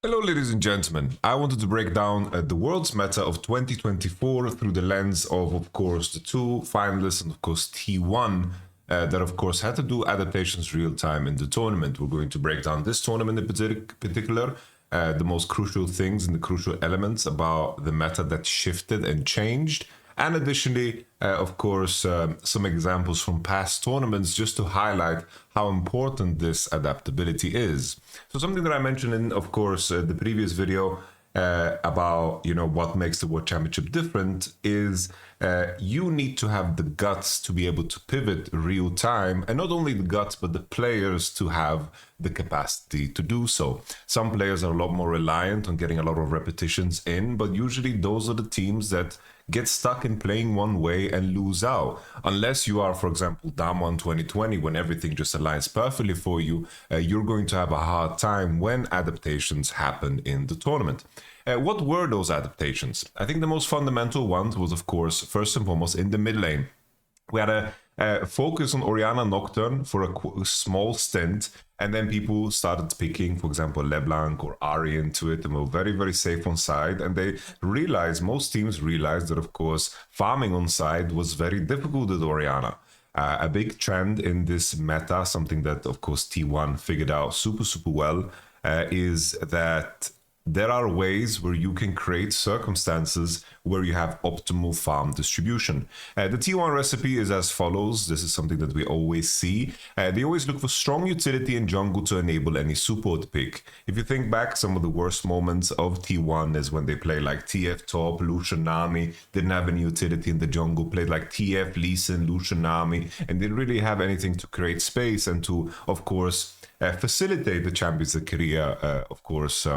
Hello ladies and gentlemen, I wanted to break down the Worlds meta of 2024 through the lens of course, the two finalists and of course T1 that of course had to do adaptations real time in the tournament. We're going to break down this tournament in particular, the most crucial things and the crucial elements about the meta that shifted and changed. And additionally, of course, some examples from past tournaments just to highlight how important this adaptability is. So something that I mentioned in, of course, the previous video about, what makes the World Championship different is you need to have the guts to be able to pivot real time, and not only the guts, but the players to have the capacity to do so. Some players are a lot more reliant on getting a lot of repetitions in, but usually those are the teams that get stuck in playing one way and lose out. Unless you are, for example, Damwon 2020, when everything just aligns perfectly for you, you're going to have a hard time when adaptations happen in the tournament. What were those adaptations? I think the most fundamental ones was, of course, first and foremost in the mid lane. We had a focus on Orianna Nocturne for a small stint, and then people started picking, for example, LeBlanc or Ahri into it, and were very, very safe on side. And they realized, most teams realized that, of course, farming on side was very difficult with Orianna. A big trend in this meta, something that, of course, T1 figured out super, super well, is that there are ways where you can create circumstances where you have optimal farm distribution. The T1 recipe is as follows. This is something that we always see. They always look for strong utility in jungle to enable any support pick. If you think back, some of the worst moments of T1 is when they play like TF top, Lucian Nami, didn't have any utility in the jungle, played like TF, Lee Sin, Lucian Nami, and didn't really have anything to create space and to, of course, facilitate the champions that Korea, of course,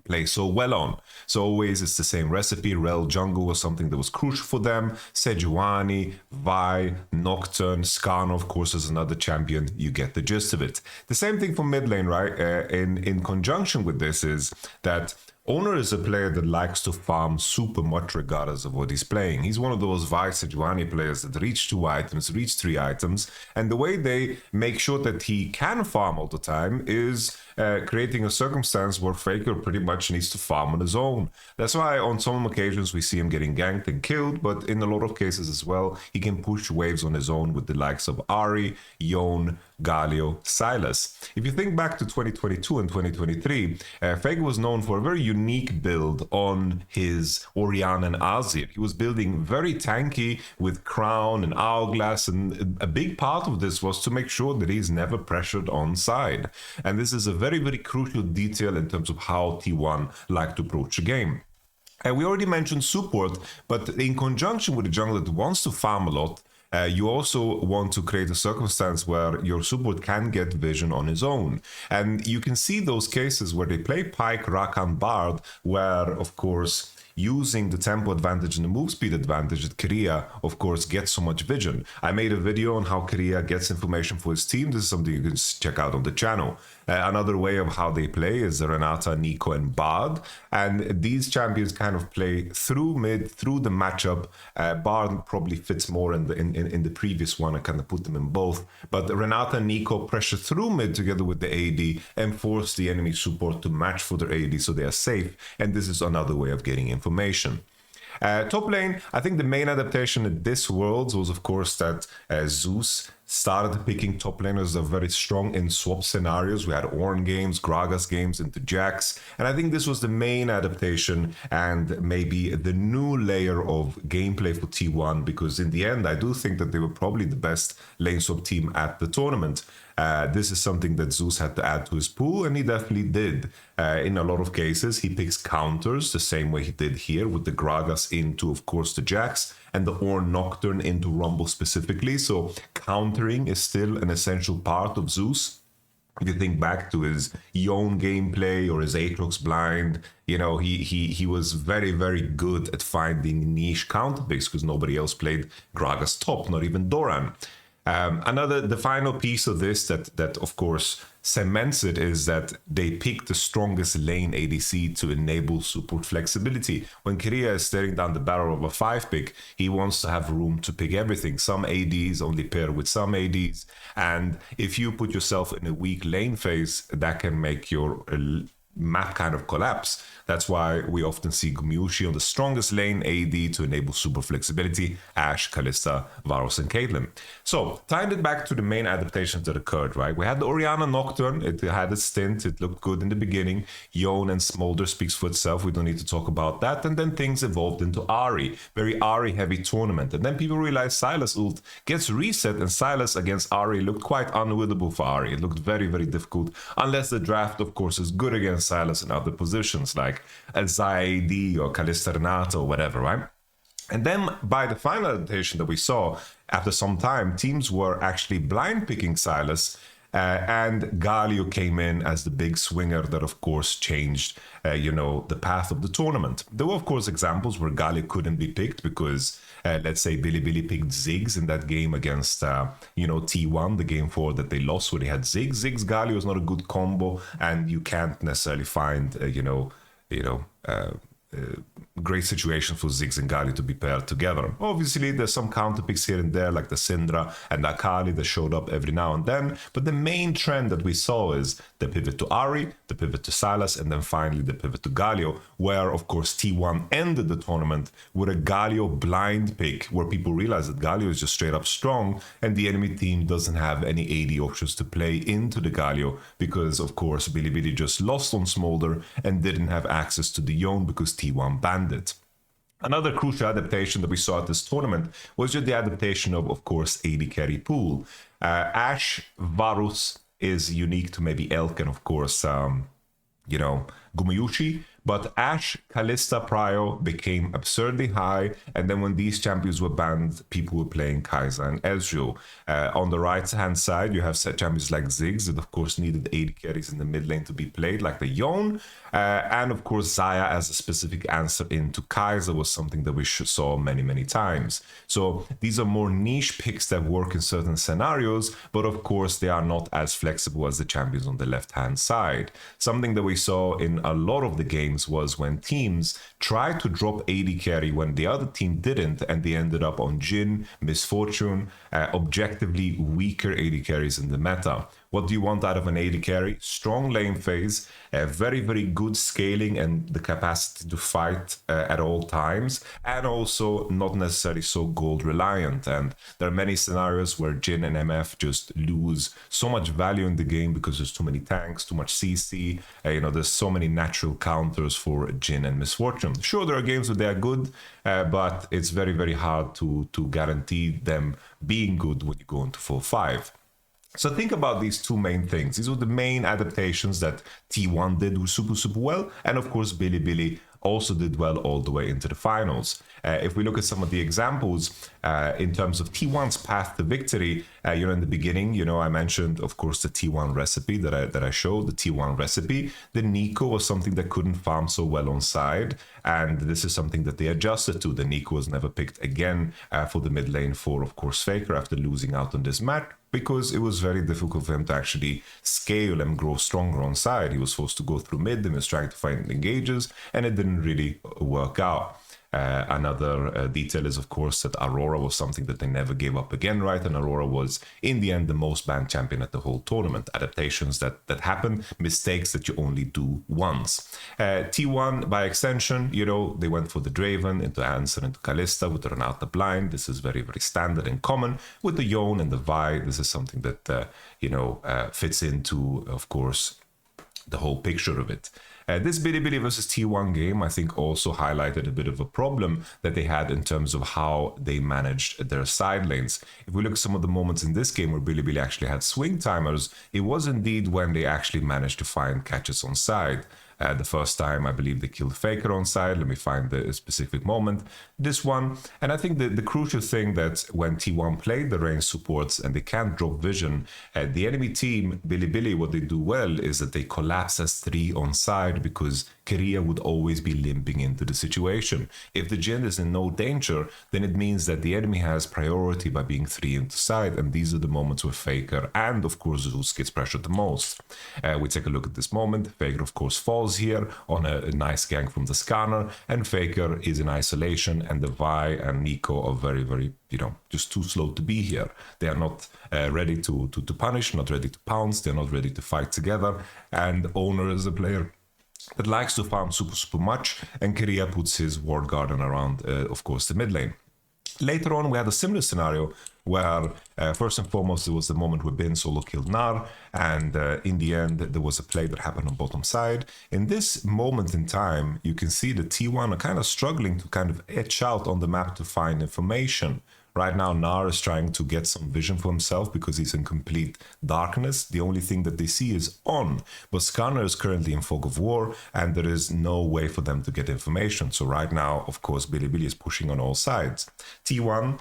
play so well on. So always it's the same recipe. Rel jungle was something that was crucial for them. Sejuani, Vi, Nocturne, Skarn, of course, is another champion. You get the gist of it. The same thing for mid lane, right? In conjunction with this is that Owner is a player that likes to farm super much regardless of what he's playing. He's one of those Vi Sejuani players that reach 2 items, reach 3 items, and the way they make sure that he can farm all the time is creating a circumstance where Faker pretty much needs to farm on his own. That's why on some occasions we see him getting ganked and killed, but in a lot of cases as well, he can push waves on his own with the likes of Ahri, Yone, Galio, Silas. If you think back to 2022 and 2023, Faker was known for a very unique build on his Orianna and Azir. He was building very tanky with Crown and Hourglass, and a big part of this was to make sure that he's never pressured on side. And this is a very, very crucial detail in terms of how T1 like to approach a game. We already mentioned support, but in conjunction with a jungler that wants to farm a lot, you also want to create a circumstance where your support can get vision on his own. And you can see those cases where they play Pyke, Rakan, Bard, where, of course, using the tempo advantage and the move speed advantage that Korea, of course, gets so much vision. I made a video on how Korea gets information for his team. This is something you can check out on the channel. Another way of how they play is Renata, Nico, and Bard. And these champions kind of play through mid, through the matchup. Bard probably fits more in the previous one. I kind of put them in both. But Renata and Nico pressure through mid together with the AD and force the enemy support to match for their AD so they are safe. And this is another way of getting information. Top lane, I think the main adaptation at this Worlds was, of course, that Zeus started picking top laners that are very strong in swap scenarios. We had Ornn games, Gragas games into Jax, and I think this was the main adaptation and maybe the new layer of gameplay for T1, because in the end, I do think that they were probably the best lane swap team at the tournament. This is something that Zeus had to add to his pool, and he definitely did. In a lot of cases, he picks counters the same way he did here with the Gragas into, of course, the Jax, and the Ornn Nocturne into Rumble specifically. So countering is still an essential part of Zeus. If you think back to his Yone gameplay or his Aatrox blind, he was very, very good at finding niche counter picks because nobody else played Gragas top, not even Doran. The final piece of this that of course cements it is that they pick the strongest lane ADC to enable support flexibility. When Korea is staring down the barrel of a 5-pick, he wants to have room to pick everything. Some ADs only pair with some ADs, and if you put yourself in a weak lane phase, that can make your map kind of collapse. That's why we often see Gumyushi on the strongest lane, AD, to enable super flexibility, Ashe, Kalista, Varus, and Caitlyn. So, tying it back to the main adaptations that occurred, right? We had the Orianna Nocturne, it had its stint, it looked good in the beginning. Yone and Smolder speaks for itself, we don't need to talk about that. And then things evolved into Ahri, very Ahri-heavy tournament. And then people realized Sylas ult gets reset, and Sylas against Ahri looked quite unwinnable for Ahri. It looked very, very difficult, unless the draft, of course, is good against Sylas in other positions, like Xayah AD or Kalista Renato or whatever, right? And then by the final adaptation that we saw, after some time, teams were actually blind picking Sylas, and Galio came in as the big swinger that, of course, changed, the path of the tournament. There were, of course, examples where Galio couldn't be picked because, let's say, Bilibili picked Ziggs in that game against, T1, the game 4 that they lost where they had Ziggs. Ziggs Galio is not a good combo, and you can't necessarily find, great situation for Ziggs and Galio to be paired together. Obviously, there's some counter picks here and there, like the Syndra and the Akali that showed up every now and then. But the main trend that we saw is the pivot to Ahri, the pivot to Sylas, and then finally the pivot to Galio, where, of course, T1 ended the tournament with a Galio blind pick, where people realized that Galio is just straight up strong, and the enemy team doesn't have any AD options to play into the Galio, because, of course, Bilibili just lost on Smolder and didn't have access to the Yone because T1 banned it. Another crucial adaptation that we saw at this tournament was just the adaptation of course, AD carry pool. Ashe, Varus is unique to maybe Elk and, of course, Gumyushi. But Ashe, Kalista, Prio became absurdly high, and then when these champions were banned, people were playing Kai'Sa and Ezreal. On the right-hand side, you have set champions like Ziggs that, of course, needed AD carries in the mid lane to be played, like the Yone. And, of course, Xayah as a specific answer into Kai'Sa was something that we saw many, many times. So these are more niche picks that work in certain scenarios, but, of course, they are not as flexible as the champions on the left-hand side. Something that we saw in a lot of the games was when teams tried to drop AD carry when the other team didn't, and they ended up on Jhin, Misfortune, objectively weaker AD carries in the meta. What do you want out of an AD carry? Strong lane phase, very, very good scaling and the capacity to fight at all times, and also not necessarily so gold reliant. And there are many scenarios where Jhin and MF just lose so much value in the game because there's too many tanks, too much CC, there's so many natural counters for Jhin and Misfortune. Sure, there are games where they are good, but it's very, very hard to guarantee them being good when you go into 4-5. So think about these two main things. These were the main adaptations that T1 did super, super well. And of course, Bilibili also did well all the way into the finals. If we look at some of the examples in terms of T1's path to victory, in the beginning, I mentioned, of course, the T1 recipe that I showed, the T1 recipe. The Neeko was something that couldn't farm so well on side, and this is something that they adjusted to. The Neeko was never picked again for the mid lane for, of course, Faker after losing out on this match, because it was very difficult for him to actually scale and grow stronger on side. He was forced to go through mid, and was trying to find engages, and it didn't really work out. Another detail is, of course, that Aurora was something that they never gave up again, right? And Aurora was, in the end, the most banned champion at the whole tournament. Adaptations that happen, mistakes that you only do once. T1, by extension, they went for the Draven, into Answer, into Kalista, with the Renata blind. This is very, very standard and common. With the Yone and the Vi, this is something that, fits into, of course, the whole picture of it. This Bilibili versus T1 game, I think, also highlighted a bit of a problem that they had in terms of how they managed their side lanes. If we look at some of the moments in this game where Bilibili actually had swing timers, it was indeed when they actually managed to find catches on side. The first time, I believe they killed Faker on side. Let me find the specific moment. This one. And I think the crucial thing that when T1 played the range supports and they can't drop vision, the enemy team, Bilibili, what they do well is that they collapse as 3 on side because Keria would always be limping into the situation. If the Jhin is in no danger, then it means that the enemy has priority by being 3 into side, and these are the moments where Faker and, of course, Zeus gets pressured the most. We take a look at this moment. Faker, of course, falls here on a nice gank from the scanner, and Faker is in isolation, and the Vi and Neeko are very, very, just too slow to be here. They are not ready to punish, not ready to pounce, they're not ready to fight together, and Owner as a player that likes to farm super much, and Korea puts his ward garden around, of course, the mid lane. Later on, we had a similar scenario where, first and foremost, there was the moment where Bin solo killed Nar, and in the end, there was a play that happened on bottom side. In this moment in time, you can see the T1 are kind of struggling to kind of etch out on the map to find information. Right now, Nar is trying to get some vision for himself because he's in complete darkness. The only thing that they see is on. But Skarner is currently in fog of war, and there is no way for them to get information. So right now, of course, Bilibili is pushing on all sides. T1,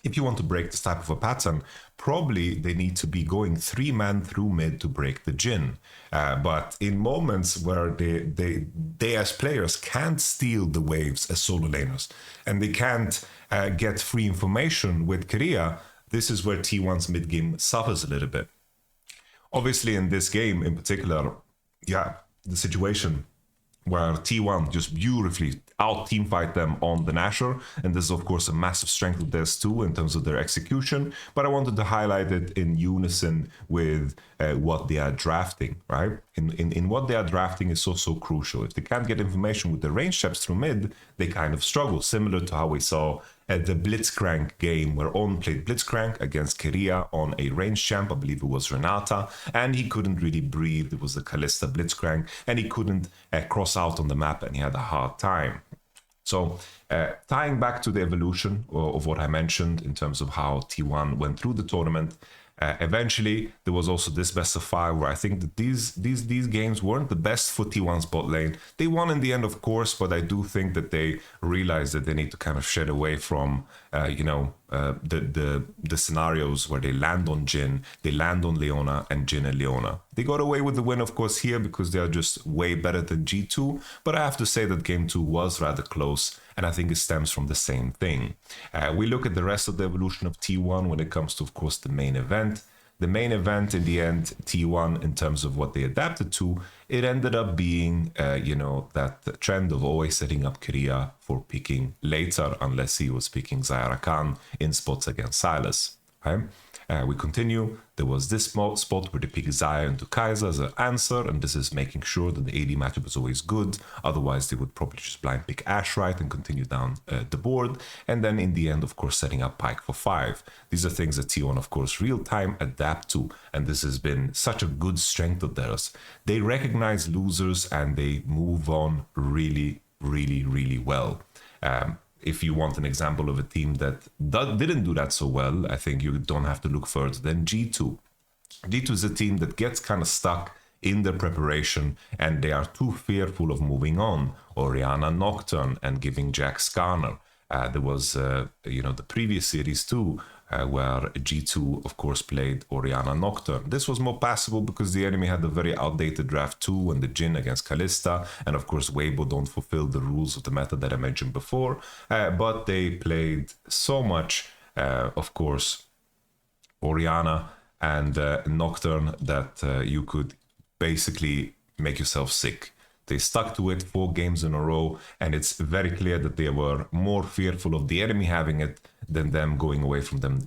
if you want to break this type of a pattern, probably they need to be going 3-man through mid to break the Jhin. But in moments where they as players can't steal the waves as solo laners, and they can't get free information with Korea, this is where T1's mid game suffers a little bit. Obviously, in this game in particular, the situation where T1 just beautifully out-teamfight them on the Nashor, and this is of course a massive strength of theirs too in terms of their execution, but I wanted to highlight it in unison with what they are drafting, right? In what they are drafting is so crucial. If they can't get information with the range chaps through mid, they kind of struggle, similar to how we saw at the Blitzcrank game where On played Blitzcrank against Korea on a range champ, I believe it was Renata, and he couldn't really breathe. It was the Kalista Blitzcrank, and he couldn't cross out on the map, and he had a hard time. So tying back to the evolution of what I mentioned in terms of how T1 went through the tournament, eventually there was also this best of 5 where I think that these games weren't the best for T1's bot lane. They won in the end, of course, but I do think that they realized that they need to kind of shed away from the scenarios where they land on Jhin, they land on Leona, and Jhin and Leona. They got away with the win, of course, here because they are just way better than G2, but I have to say that game 2 was rather close, and I think it stems from the same thing. We look at the rest of the evolution of T1 when it comes to, of course, the main event. The main event, in the end, T1, in terms of what they adapted to, it ended up being, that trend of always setting up Korea for picking later, unless he was picking Zyra Khan in spots against Sylas. Okay? We continue. There was this spot where they pick Xayah into Kaiser as an answer, and this is making sure that the AD matchup is always good. Otherwise, they would probably just blind pick Ashe right and continue down the board. And then in the end, of course, setting up Pyke for 5. These are things that T1, of course, real-time adapt to, and this has been such a good strength of theirs. They recognize losers and they move on really, really, really well. If you want an example of a team that didn't do that so well, I think you don't have to look further than G2. G2 is a team that gets kind of stuck in their preparation and they are too fearful of moving on. Orianna Nocturne and giving Jack Skarner. There was, the previous series too, where G2, of course, played Orianna Nocturne. This was more passable because the enemy had a very outdated draft 2 and the Jhin against Kalista, and of course Weibo don't fulfill the rules of the meta that I mentioned before, but they played so much, of course, Orianna and Nocturne that you could basically make yourself sick. They stuck to it 4 games in a row, and it's very clear that they were more fearful of the enemy having it than them going away from them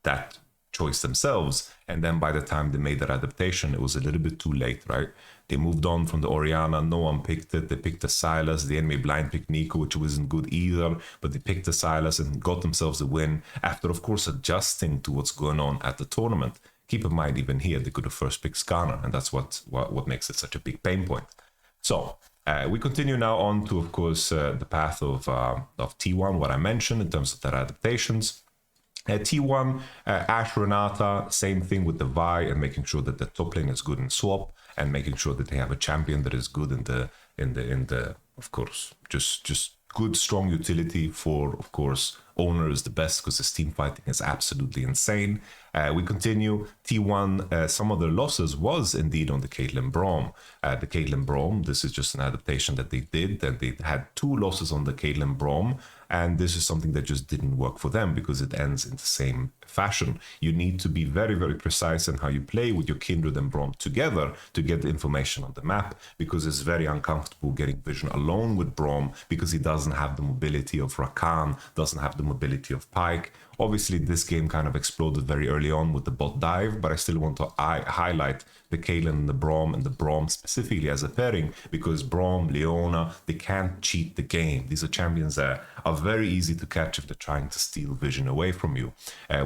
that choice themselves. And then by the time they made their adaptation, it was a little bit too late, right? They moved on from the Orianna, no one picked it. They picked the Sylas, the enemy blind picked Nico, which wasn't good either, but they picked the Sylas and got themselves a win after, of course, adjusting to what's going on at the tournament. Keep in mind, even here, they could have first picked Skarner, and that's what makes it such a big pain point. So we continue now on to, of course, the path of T1, what I mentioned in terms of their adaptations. T1, Ashe Renata, same thing with the Vi and making sure that the top lane is good in swap and making sure that they have a champion that is good in the of course, just good strong utility for, of course, owner is the best because his team fighting is absolutely insane. We continue. T1, some of their losses was indeed on the Caitlyn Braum. The Caitlyn Braum, this is just an adaptation that they did, and they had 2 losses on the Caitlyn Braum, and this is something that just didn't work for them because it ends in the same fashion. You need to be very, very precise in how you play with your Kindred and Braum together to get the information on the map, because it's very uncomfortable getting vision alone with Braum because he doesn't have the mobility of Rakan, doesn't have the mobility of Pyke. Obviously, this game kind of exploded very early on with the bot dive, but I still want to highlight the Caitlyn and the Braum, and the Braum specifically as a pairing, because Braum, Leona, they can't cheat the game. These are champions that are very easy to catch if they're trying to steal vision away from you.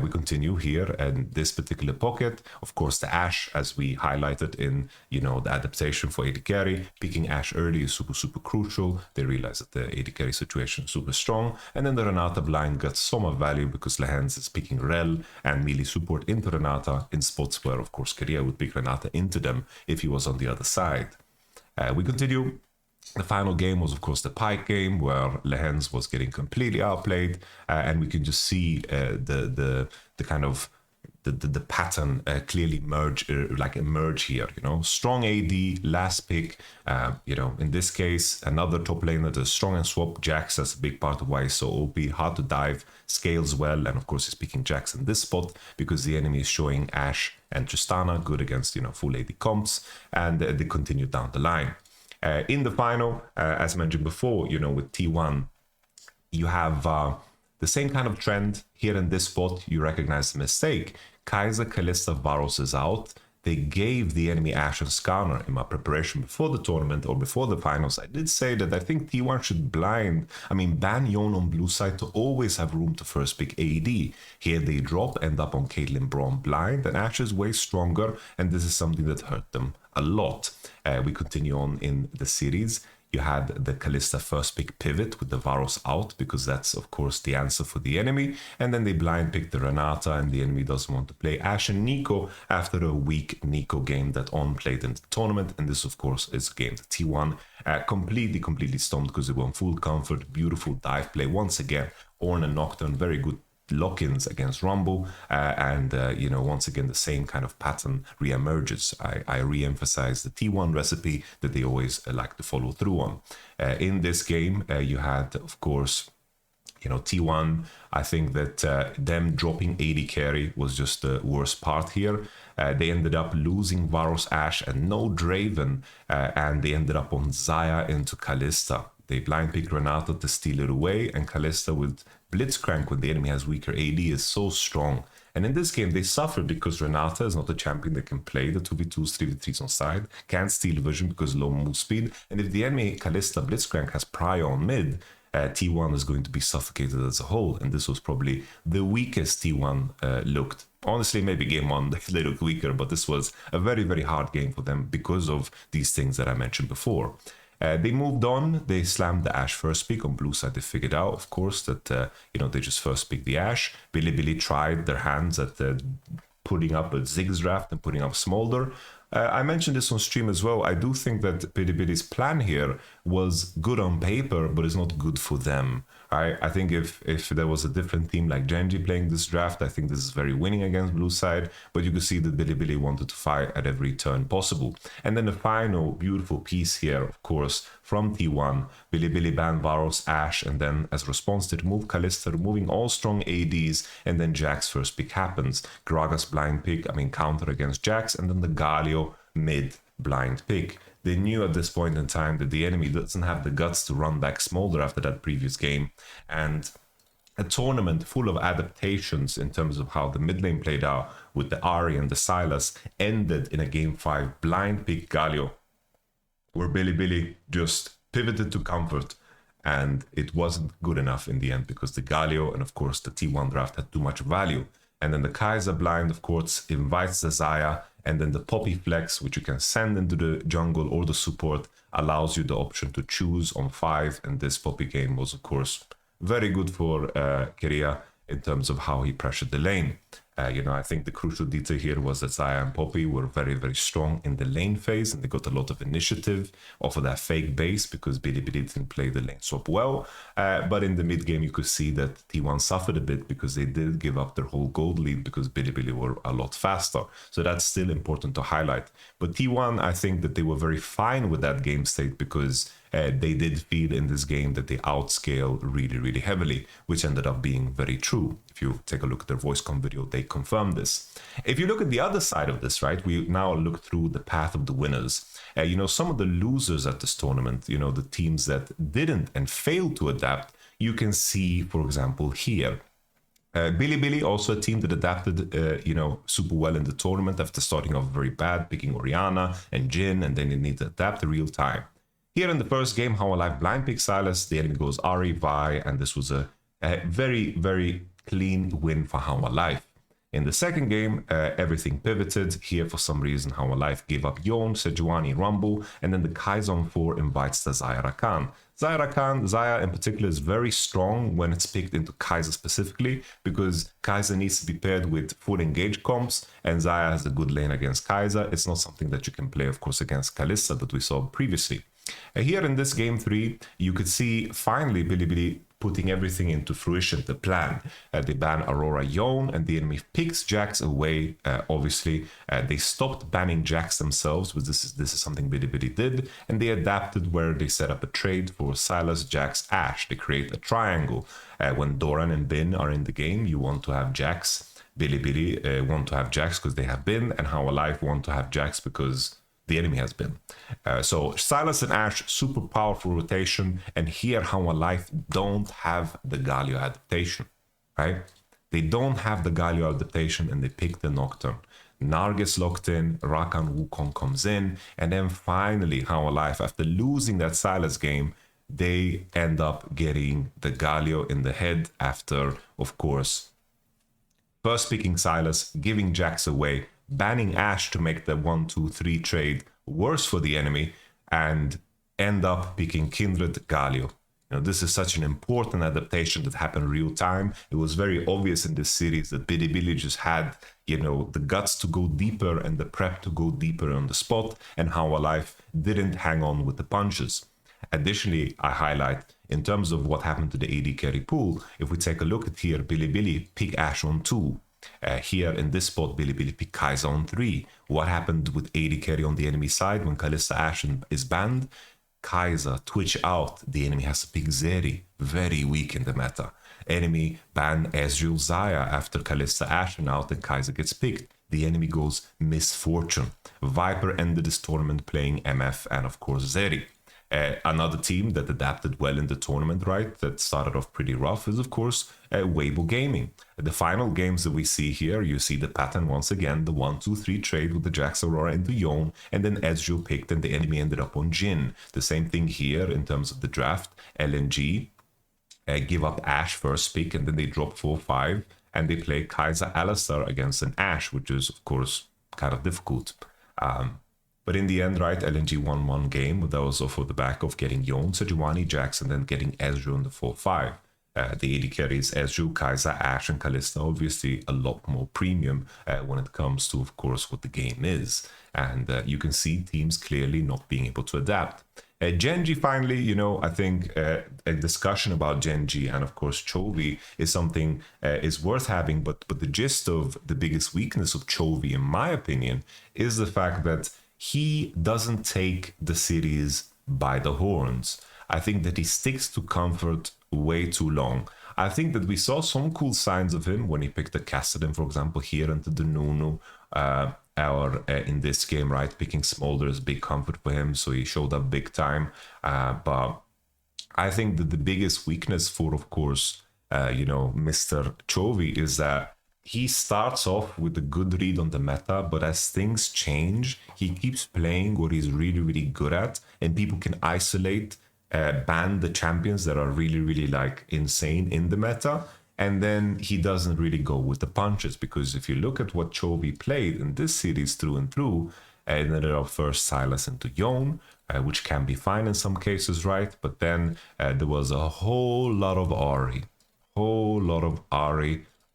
We continue here in this particular pocket. Of course, the Ashe, as we highlighted in, the adaptation for AD carry, picking Ashe early is super, super crucial. They realize that the AD carry situation is super strong. And then the Renata blind got so much value because Lehens is picking Rel and melee support into Renata in spots where, of course, Korea would pick Renata into them if he was on the other side. We continue. The final game was, of course, the Pike game, where Lehens was getting completely outplayed, and we can just see the kind of the pattern clearly emerge here. Strong AD, last pick. In this case, another top laner, the strong and swap Jax. That's a big part of why he's so OP, hard to dive, scales well, and of course he's picking Jax in this spot because the enemy is showing Ashe and Tristana good against full AD comps, and they continue down the line. In the final, as mentioned before, with T1, you have the same kind of trend here in this spot. You recognize the mistake. Kai'Sa, Kalista, Varus is out. They gave the enemy Ashe and Skarner. In my preparation before the tournament or before the finals, I did say that I think T1 should ban Yon on blue side to always have room to first pick AD. Here they drop, end up on Caitlyn Braum blind, and Ashe is way stronger, and this is something that hurt them a lot. We continue on in the series. You had the Kalista first pick pivot with the Varus out, because that's, of course, the answer for the enemy. And then they blind pick the Renata, and the enemy doesn't want to play Ashe and Neeko after a weak Neeko game that On played in the tournament. And this, of course, is a game that T1 completely stumped because they won full comfort, beautiful dive play. Once again, Ornn and Nocturne, very good lock-ins against Rumble, and once again the same kind of pattern re-emerges. I re-emphasize the T1 recipe that they always like to follow through on. In this game, you had, of course, T1. I think that them dropping AD carry was just the worst part here. They ended up losing Varus, Ashe, and no Draven, and they ended up on Xayah into Kalista. They blind picked Renata to steal it away, and Kalista with Blitzcrank when the enemy has weaker AD is so strong. And in this game, they suffered because Renata is not a champion that can play the 2v2s, 3v3s on side, can't steal vision because low move speed. And if the enemy Kalista Blitzcrank has prio on mid, T1 is going to be suffocated as a whole. And this was probably the weakest T1 looked. Honestly, maybe game one they looked weaker, but this was a very, very hard game for them because of these things that I mentioned before. They moved on. They slammed the Ashe first pick. On blue side, they figured out, of course, that they just first picked the Ashe. Billy tried their hands at putting up a Ziggs draft and putting up Smolder. I mentioned this on stream as well. I do think that Billy's plan here was good on paper, but it's not good for them. I think if there was a different team like Genji playing this draft, I think this is very winning against blue side, but you could see that Billy wanted to fight at every turn possible. And then the final beautiful piece here, of course, from T1, Billy banned Varus, Ashe, and then as a response they remove Kalista, removing all strong ADs, and then Jax first pick happens. Gragas blind pick, counter against Jax, and then the Galio mid blind pick. They knew at this point in time that the enemy doesn't have the guts to run back Smolder after that previous game, and a tournament full of adaptations in terms of how the mid lane played out with the Ahri and the Sylas ended in a game 5 blind pick Galio, where Billy just pivoted to comfort, and it wasn't good enough in the end because the Galio and of course the T1 draft had too much value. And then the Kai'Sa blind, of course, invites the Xayah, and then the Poppy Flex, which you can send into the jungle or the support, allows you the option to choose on 5. And this Poppy game was, of course, very good for Keria in terms of how he pressured the lane. I think the crucial detail here was that Xayah and Poppy were very, very strong in the lane phase, and they got a lot of initiative off of that fake base because Billy didn't play the lane swap well. But in the mid game, you could see that T1 suffered a bit because they did give up their whole gold lead because Billy were a lot faster. So that's still important to highlight. But T1, I think that they were very fine with that game state because they did feel in this game that they outscaled really, really heavily, which ended up being very true. If you take a look at their VoiceCon video, they confirm this. If you look at the other side of this, right, we now look through the path of the winners. Some of the losers at this tournament, the teams that didn't and failed to adapt, you can see, for example, here. Bilibili, also a team that adapted, super well in the tournament after starting off very bad, picking Orianna and Jhin, and then they need to adapt to real time. Here in the first game, How Alive blind pick Sylas, the enemy goes Ahri, Vi, and this was a very, very clean win for How Alive. In the second game, everything pivoted. Here, for some reason, How Alive gave up Yone, Sejuani, Rumble, and then the Kai'Sa 4 invites the Xayah Rakan. Xayah in particular is very strong when it's picked into Kai'Sa specifically, because Kai'Sa needs to be paired with full engaged comps, and Xayah has a good lane against Kai'Sa. It's not something that you can play, of course, against Kalista that we saw previously. Here in this game 3, you could see finally Bilibili putting everything into fruition, the plan. They ban Aurora Yone, and the enemy picks Jax away, obviously. They stopped banning Jax themselves, but this is something Bilibili did, and they adapted where they set up a trade for Sylas, Jax, Ashe. They create a triangle. When Doran and Bin are in the game, you want to have Jax. Bilibili want to have Jax because they have Bin, and How Alive want to have Jax because the enemy has been. So Sylas and Ashe, super powerful rotation, and here How Alive don't have the Galio adaptation, right? They don't have the Galio adaptation, and they pick the Nocturne. Nar gets locked in, Rakan Wukong comes in, and then finally How Alive, after losing that Sylas game, they end up getting the Galio in the head after, of course, first picking Sylas, giving Jax away, banning Ashe to make the 1-2-3 trade worse for the enemy, and end up picking Kindred Galio. This is such an important adaptation that happened real time. It was very obvious in this series that Bilibili just had, the guts to go deeper and the prep to go deeper on the spot, and How Alive didn't hang on with the punches. Additionally, I highlight, in terms of what happened to the AD carry pool, if we take a look at here, Bilibili pick Ashe on 2. Here in this spot, Bilibili pick Kai'Sa on 3. What happened with AD carry on the enemy side when Kalista Ashe is banned? Kai'Sa twitch out. The enemy has to pick Zeri, very weak in the meta. Enemy ban Ezreal Xayah after Kalista Ashe and out, and Kai'Sa gets picked. The enemy goes Misfortune. Viper ended this tournament playing MF and of course Zeri. Another team that adapted well in the tournament, right, that started off pretty rough, is of course Weibo Gaming. The final games that we see here, you see the pattern once again, the 1-2-3 trade with the Jax Aurora into Yone, and then Ezreal picked and the enemy ended up on Jhin. The same thing here in terms of the draft. LNG give up Ashe first pick, and then they drop 4-5, and they play Kai'Sa Alistar against an Ashe, which is of course kind of difficult. But in the end, right, LNG won one game. That was off of the back of getting Yone, Sejuani, Jax, and then getting Ezreal in the 4-5. The AD carries Ezreal, Kai'Sa, Ashe, and Kalista. Obviously, a lot more premium when it comes to, of course, what the game is. And you can see teams clearly not being able to adapt. Genji, finally, I think a discussion about Genji and, of course, Chovy is something is worth having. But the gist of the biggest weakness of Chovy, in my opinion, is the fact that he doesn't take the series by the horns. I think that he sticks to comfort way too long. I think that we saw some cool signs of him when he picked the Kassadin, for example, here into the Nunu, or in this game, right, picking Smolder is big comfort for him, so he showed up big time. But I think that the biggest weakness for, of course, Mr. Chovy is that he starts off with a good read on the meta, but as things change, he keeps playing what he's really, really good at, and people can isolate, ban the champions that are really, really like insane in the meta, and then he doesn't really go with the punches, because if you look at what Chovy played in this series through and through, ended up first Sylas into Yone, which can be fine in some cases, right? But then there was a whole lot of Ahri,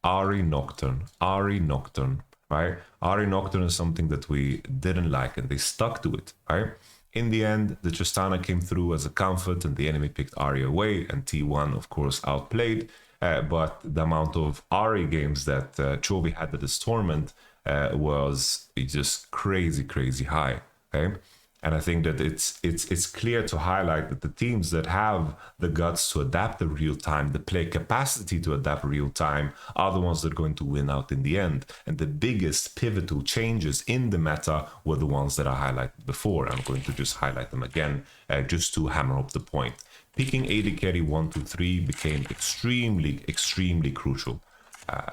Ahri Nocturne, right? Ahri Nocturne is something that we didn't like, and they stuck to it, right? In the end, the Tristana came through as a comfort, and the enemy picked Ahri away, and T1, of course, outplayed. But the amount of Ahri games that Chovy had at this tournament was just crazy high, okay? And I think that it's clear to highlight that the teams that have the guts to adapt the real time, the play capacity to adapt real time, are the ones that are going to win out in the end. And the biggest pivotal changes in the meta were the ones that I highlighted before. I'm going to just highlight them again, just to hammer up the point. Picking AD carry 1-2-3 became extremely crucial.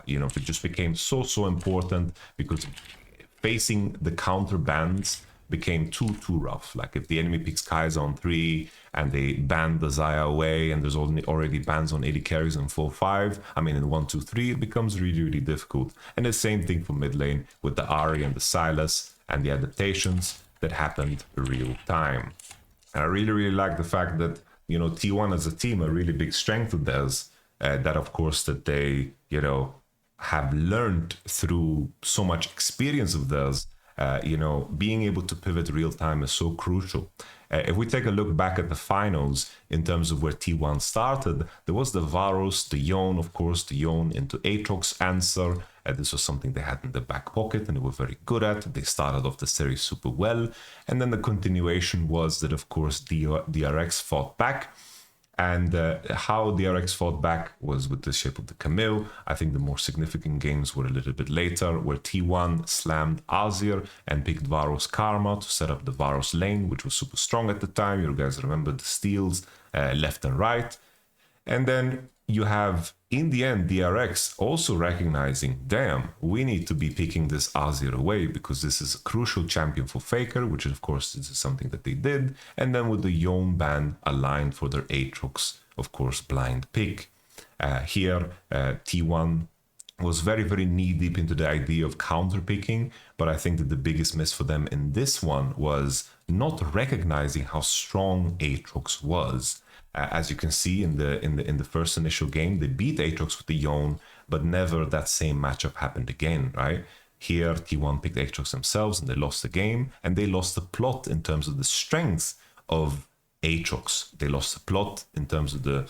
It just became so important because facing the counter bans became too rough. Like if the enemy picks Kai'Sa on 3 and they ban the Xayah away, and there's already bans on 80 carries in 4-5, I mean in 1-2-3, it becomes really difficult. And the same thing for mid lane with the Ahri and the Sylas and the adaptations that happened real time. And I really like the fact that, T1 as a team, a really big strength of theirs, that of course that they, have learned through so much experience of theirs. Being able to pivot real time is so crucial. If we take a look back at the finals in terms of where T1 started, there was the Varus, the Yone, of course, the Yone into Aatrox answer. This was something they had in the back pocket and they were very good at. They started off the series super well. And then the continuation was that, of course, DRX fought back. And how DRX fought back was with the shape of the Camille. I think the more significant games were a little bit later, where T1 slammed Azir and picked Varus Karma to set up the Varus lane, which was super strong at the time. You guys remember the steals left and right. And then you have, in the end, DRX also recognizing, damn, we need to be picking this Azir away because this is a crucial champion for Faker, which of course this is something that they did. And then with the Yone ban aligned for their Aatrox, of course, blind pick. Here, T1 was very knee deep into the idea of counter picking, but I think that the biggest miss for them in this one was not recognizing how strong Aatrox was. As you can see in the first initial game, they beat Aatrox with the Yone, but never that same matchup happened again, right? Here, T1 picked Aatrox themselves and they lost the game, and they lost the plot in terms of the strength of Aatrox. They lost the plot in terms of the,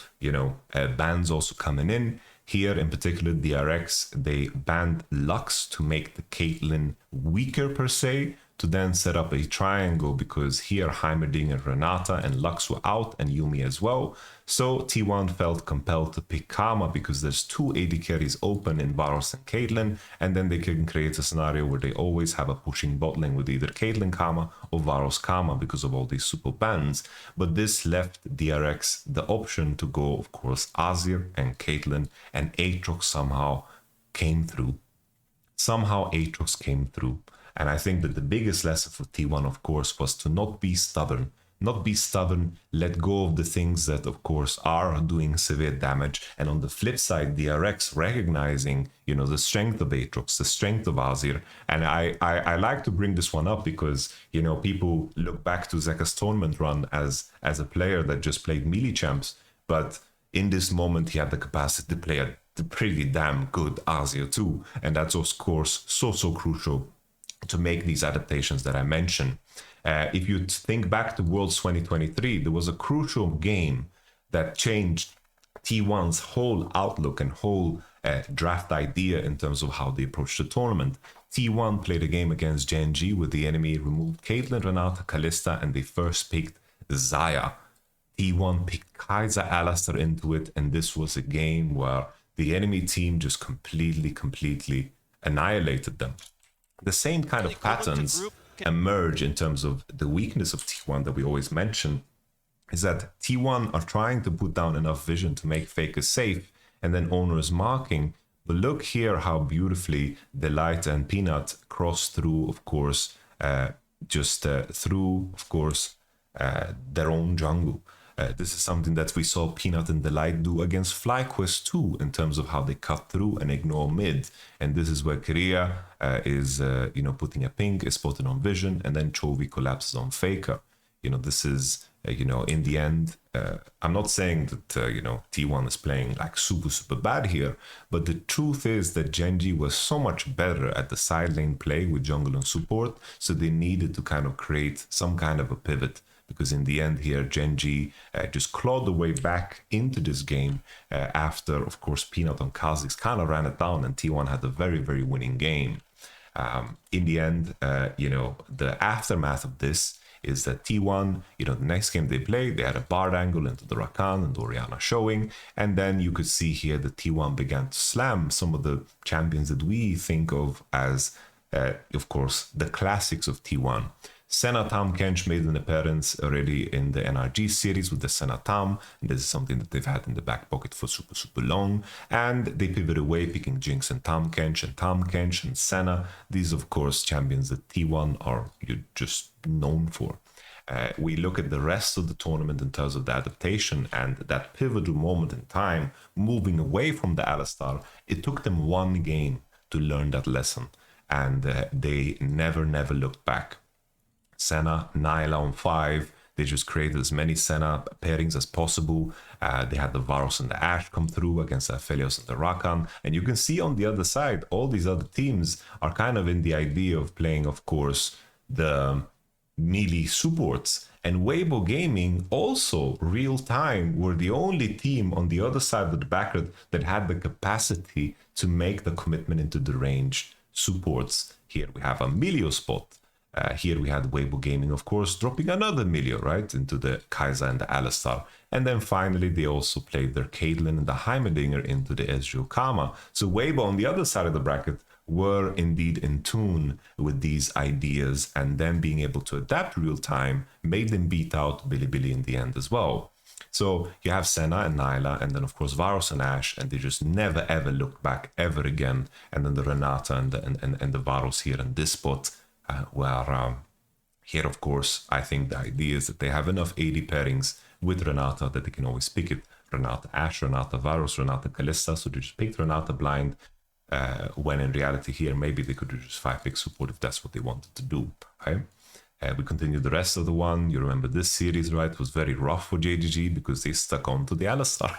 bans also coming in. Here, in particular, DRX, they banned Lux to make the Caitlyn weaker per se, to then set up a triangle because here Heimerdinger, Renata and Lux were out and Yuumi as well. So T1 felt compelled to pick Karma because there's 2 AD carries open in Varus and Caitlyn, and then they can create a scenario where they always have a pushing bot lane with either Caitlyn Karma or Varus Karma because of all these super bans. But this left DRX the option to go, of course, Azir and Caitlyn, and Aatrox somehow came through. And I think that the biggest lesson for T1, of course, was to not be stubborn, let go of the things that, of course, are doing severe damage. And on the flip side, DRX recognizing, the strength of Aatrox, the strength of Azir. And I like to bring this one up because, people look back to Zeka's tournament run as a player that just played melee champs. But in this moment, he had the capacity to play a pretty damn good Azir too. And that's, of course, so crucial to make these adaptations that I mentioned. If you think back to Worlds 2023, there was a crucial game that changed T1's whole outlook and whole draft idea in terms of how they approached the tournament. T1 played a game against GENGs where the enemy removed Caitlyn, Renata, Kalista, and they first picked Xayah. T1 picked Kai'Sa, Alistar into it, and this was a game where the enemy team just completely annihilated them. The same kind of patterns emerge in terms of the weakness of T1 that we always mention, is that T1 are trying to put down enough vision to make Faker safe, and then Owner is marking. But look here how beautifully Delight and Peanut cross through, of course, through, of course, their own jungle. This is something that we saw Peanut and Delight do against FlyQuest 2 in terms of how they cut through and ignore mid. And this is where Korea is, putting a ping, is spotted on Vision, and then Chovy collapses on Faker. This is, in the end, I'm not saying that, T1 is playing like super bad here, but the truth is that Genji was so much better at the side lane play with jungle and support, so they needed to kind of create some kind of a pivot. Because in the end here, Genji just clawed the way back into this game after, of course, Peanut on Kha'Zix kind of ran it down, and T1 had a very winning game. In the end, the aftermath of this is that T1, the next game they played, they had a Bard angle into the Rakan and Orianna showing, and then you could see here that T1 began to slam some of the champions that we think of as, of course, the classics of T1. Senna Tam Kench made an appearance already in the NRG series with the Senna Tam, and this is something that they've had in the back pocket for super long, and they pivot away picking GENGs and Tam Kench and Senna. These of course champions that T1 are just known for. We look at the rest of the tournament in terms of the adaptation and that pivotal moment in time, moving away from the Alistar. It took them one game to learn that lesson, and they never looked back. Senna, Nyla on 5, they just created as many Senna pairings as possible. They had the Varus and the Ashe come through against the Aphelios and the Rakan. And you can see on the other side, all these other teams are kind of in the idea of playing, of course, the melee supports. And Weibo Gaming, also real time, were the only team on the other side of the bracket that had the capacity to make the commitment into the ranged supports. Here we have a Melio spot. Here we had Weibo Gaming, of course, dropping another Melio, right, into the Kai'Sa and the Alistar. And then finally, they also played their Caitlyn and the Heimerdinger into the Ezreal Kama. So Weibo on the other side of the bracket were indeed in tune with these ideas, and then being able to adapt real time made them beat out Bilibili in the end as well. So you have Senna and Nyla, and then of course Varus and Ashe, and they just never ever look back ever again. And then the Renata and the Varus here in this spot, where here of course I think the idea is that they have enough AD pairings with Renata that they can always pick it. Renata Ashe, Renata Varus, Renata Kalista, so they just picked Renata blind, when in reality here maybe they could just 5-pick support if that's what they wanted to do, right? We continued the rest of the one. You remember this series, right? It was very rough for JGG because they stuck on to the Alistar.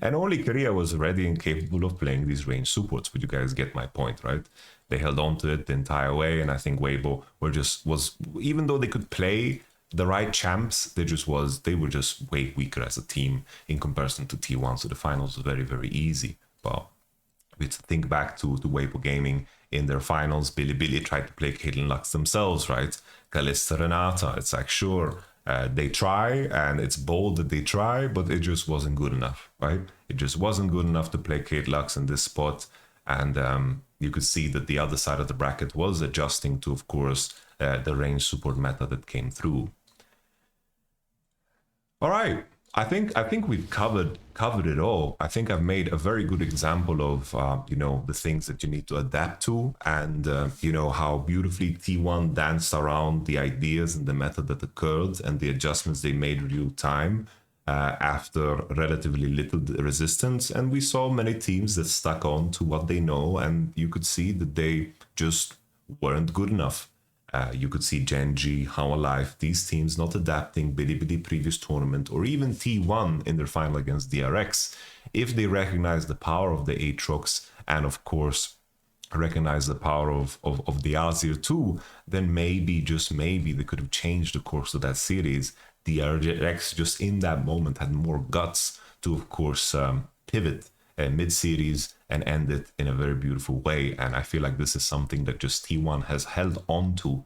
And only Korea was ready and capable of playing these range supports, but you guys get my point, right? They held on to it the entire way, and I think Weibo was even though they could play the right champs, they were just way weaker as a team in comparison to T1, so the finals was very easy. But we think back to Weibo Gaming in their finals. Bilibili tried to play Caitlyn Lux themselves, right? Kalista Renata, it's like, sure, they try, and it's bold that they try, but it just wasn't good enough, right? It just wasn't good enough to play Kate Lux in this spot, and you could see that the other side of the bracket was adjusting to, of course, the range support meta that came through. All right, I think we've covered it all. I think I've made a very good example of the things that you need to adapt to, and how beautifully T1 danced around the ideas and the method that occurred and the adjustments they made real time after relatively little resistance. And we saw many teams that stuck on to what they know, and you could see that they just weren't good enough. You could see Genji, How Alive, these teams not adapting Bilibili previous tournament, or even T1 in their final against DRX, if they recognize the power of the Aatrox and of course recognize the power of the Azir too, then maybe, just maybe, they could have changed the course of that series. DRX just in that moment had more guts to, of course, pivot mid-series and end it in a very beautiful way. And I feel like this is something that just T1 has held on to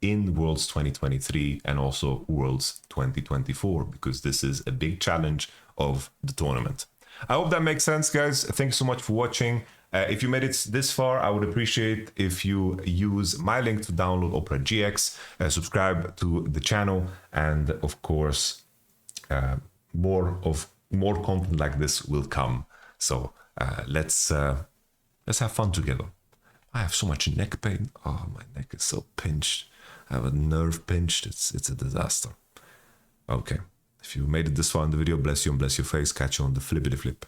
in Worlds 2023 and also Worlds 2024, because this is a big challenge of the tournament. I hope that makes sense, guys. Thanks so much for watching. If you made it this far, I would appreciate if you use my link to download Opera GX, subscribe to the channel, and of course, more content like this will come. So let's have fun together. I have so much neck pain. Oh, my neck is so pinched. I have a nerve pinched. It's a disaster. Okay. If you made it this far in the video, bless you and bless your face. Catch you on the flippity flip.